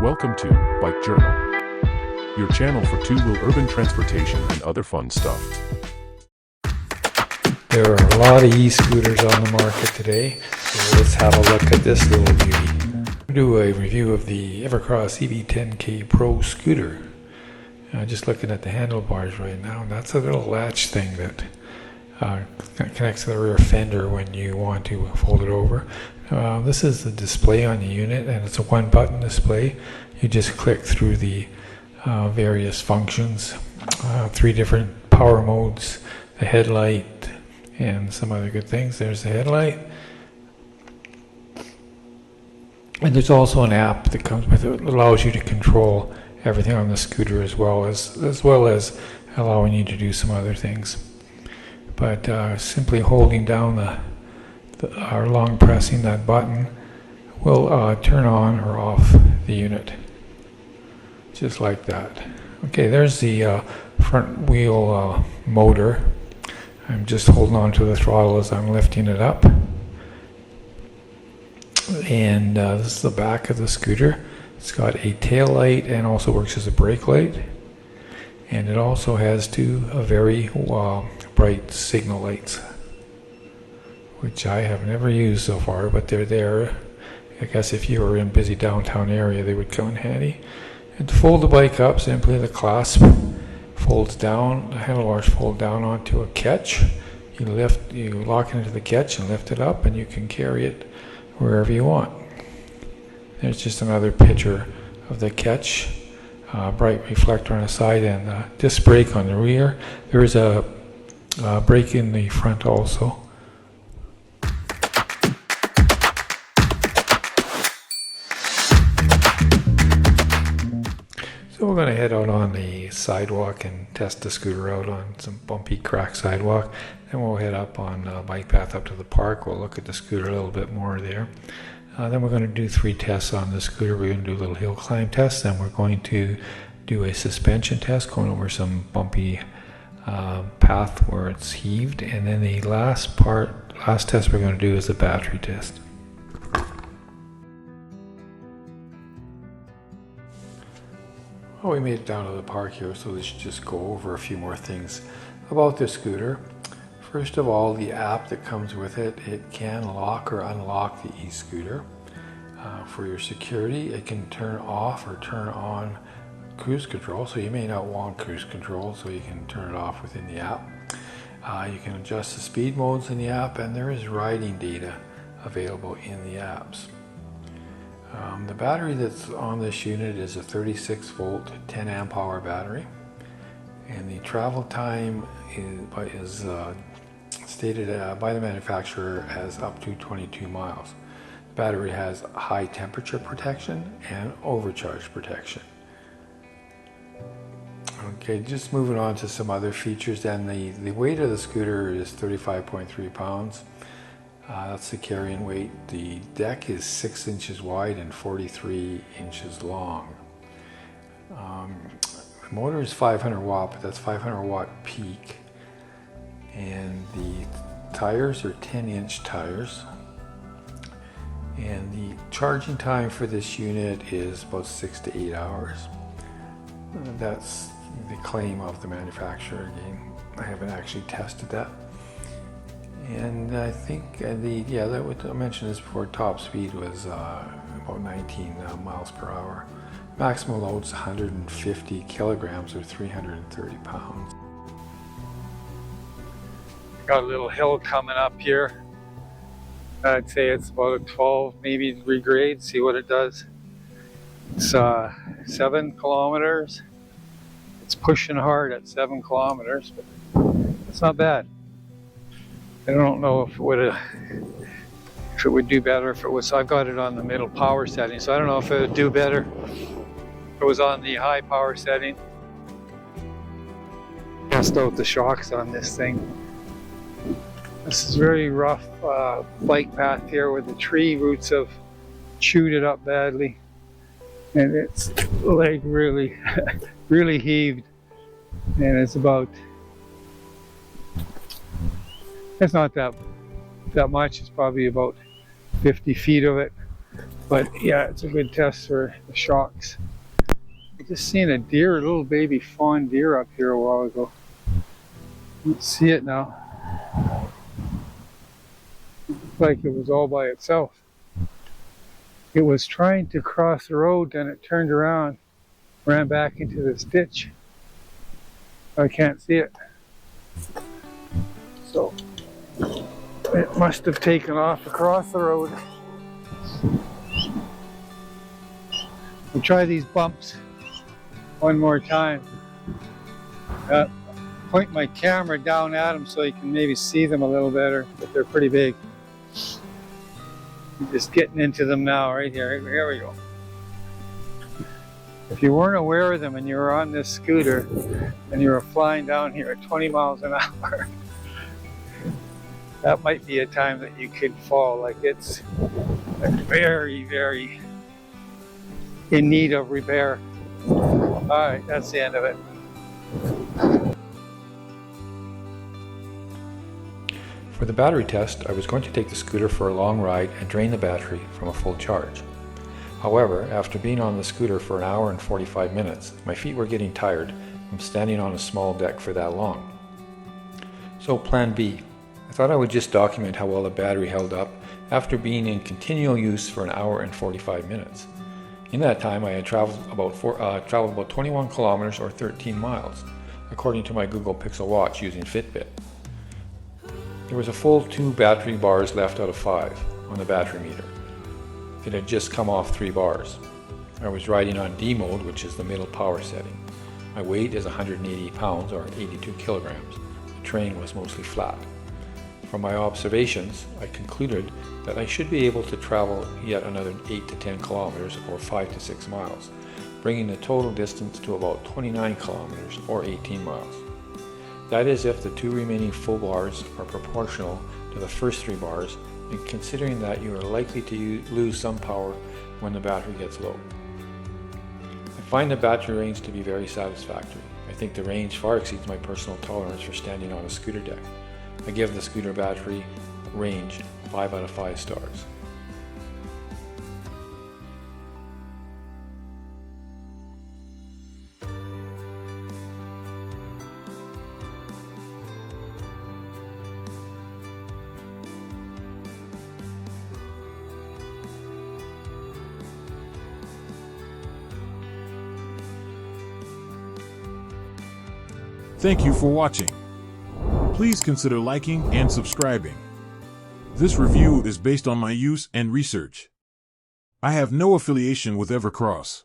Welcome to Bike Journal, your channel for two-wheel urban transportation and other fun stuff. There are a lot of e-scooters on the market today, so let's have a look at this little beauty. We'll do a review of the Evercross EV10K Pro scooter. Just looking at the handlebars right now, that's a little latch thing that connects to the rear fender when you want to fold it over. This is the display on the unit, and it's a one-button display. You just click through the various functions, 3 different power modes, the headlight, and some other good things. There's the headlight. And there's also an app that comes with it that allows you to control everything on the scooter as well as allowing you to do some other things. But simply holding down or long pressing that button will turn on or off the unit, just like that. Okay, there's the front wheel motor. I'm just holding on to the throttle as I'm lifting it up. And this is the back of the scooter. It's got a tail light and also works as a brake light. And it also has 2 very bright signal lights, which I have never used so far, but they're there. I guess if you were in a busy downtown area, they would come in handy. And to fold the bike up, simply the clasp folds down, the handlebars fold down onto a catch. You lock it into the catch and lift it up, and you can carry it wherever you want. There's just another picture of the catch, bright reflector on the side, and disc brake on the rear. There is a brake in the front also. So we're going to head out on the sidewalk and test the scooter out on some bumpy, cracked sidewalk. Then we'll head up on the bike path up to the park. We'll look at the scooter a little bit more there. Then we're going to do 3 tests on the scooter. We're going to do a little hill climb test. Then we're going to do a suspension test, going over some bumpy path where it's heaved. And then the last test we're going to do is the battery test. Well, we made it down to the park here, so let's just go over a few more things about this scooter. First of all, the app that comes with it, it can lock or unlock the e-scooter. For your security, it can turn off or turn on cruise control, so you may not want cruise control, so you can turn it off within the app. You can adjust the speed modes in the app, and there is riding data available in the apps. The battery that's on this unit is a 36 volt 10 amp hour battery, and the travel time is stated by the manufacturer as up to 22 miles. The battery has high temperature protection and overcharge protection. Okay, just moving on to some other features then. The weight of the scooter is 35.3 pounds. That's the carrying weight. The deck is 6 inches wide and 43 inches long. The motor is 500 watt, but that's 500 watt peak. And the tires are 10-inch tires. And the charging time for this unit is about 6 to 8 hours. That's the claim of the manufacturer. Again, I haven't actually tested that. And I think what I mentioned this before, top speed was about 19 miles per hour. Maximum load is 150 kilograms or 330 pounds. Got a little hill coming up here. I'd say it's about a 12 maybe degree grade. See what it does. It's 7 kilometers. It's pushing hard at 7 kilometers, but it's not bad. I don't know if it would do better if it was. I've got it on the middle power setting, so I don't know if it would do better if it was on the high power setting. Test out the shocks on this thing. This is very rough bike path here where the tree roots have chewed it up badly, and it's like really, really heaved, and it's about. It's not that much. It's probably about 50 feet of it. But yeah, it's a good test for the shocks. I just seen a deer, a little baby fawn deer up here a while ago. You can see it now. Looked like it was all by itself. It was trying to cross the road, then it turned around, ran back into this ditch. I can't see it. So it must have taken off across the road. We'll try these bumps one more time. Point my camera down at them so you can maybe see them a little better, but they're pretty big. I'm just getting into them now, right here. Here we go. If you weren't aware of them and you were on this scooter and you were flying down here at 20 miles an hour, that might be a time that you could fall. Like, it's very, very in need of repair. All right, that's the end of it. For the battery test, I was going to take the scooter for a long ride and drain the battery from a full charge. However, after being on the scooter for an hour and 45 minutes, my feet were getting tired from standing on a small deck for that long. So plan B. I thought I would just document how well the battery held up after being in continual use for an hour and 45 minutes. In that time, I had traveled about 21 kilometers or 13 miles, according to my Google Pixel watch using Fitbit. There was a full 2 battery bars left out of 5 on the battery meter. It had just come off 3 bars. I was riding on D mode, which is the middle power setting. My weight is 180 pounds or 82 kilograms. The terrain was mostly flat. From my observations, I concluded that I should be able to travel yet another 8 to 10 kilometers or 5 to 6 miles, bringing the total distance to about 29 kilometers or 18 miles. That is if the 2 remaining full bars are proportional to the first 3 bars, and considering that you are likely to lose some power when the battery gets low. I find the battery range to be very satisfactory. I think the range far exceeds my personal tolerance for standing on a scooter deck. I give the scooter battery range 5 out of 5 stars. Thank you for watching. Please consider liking and subscribing. This review is based on my use and research. I have no affiliation with Evercross.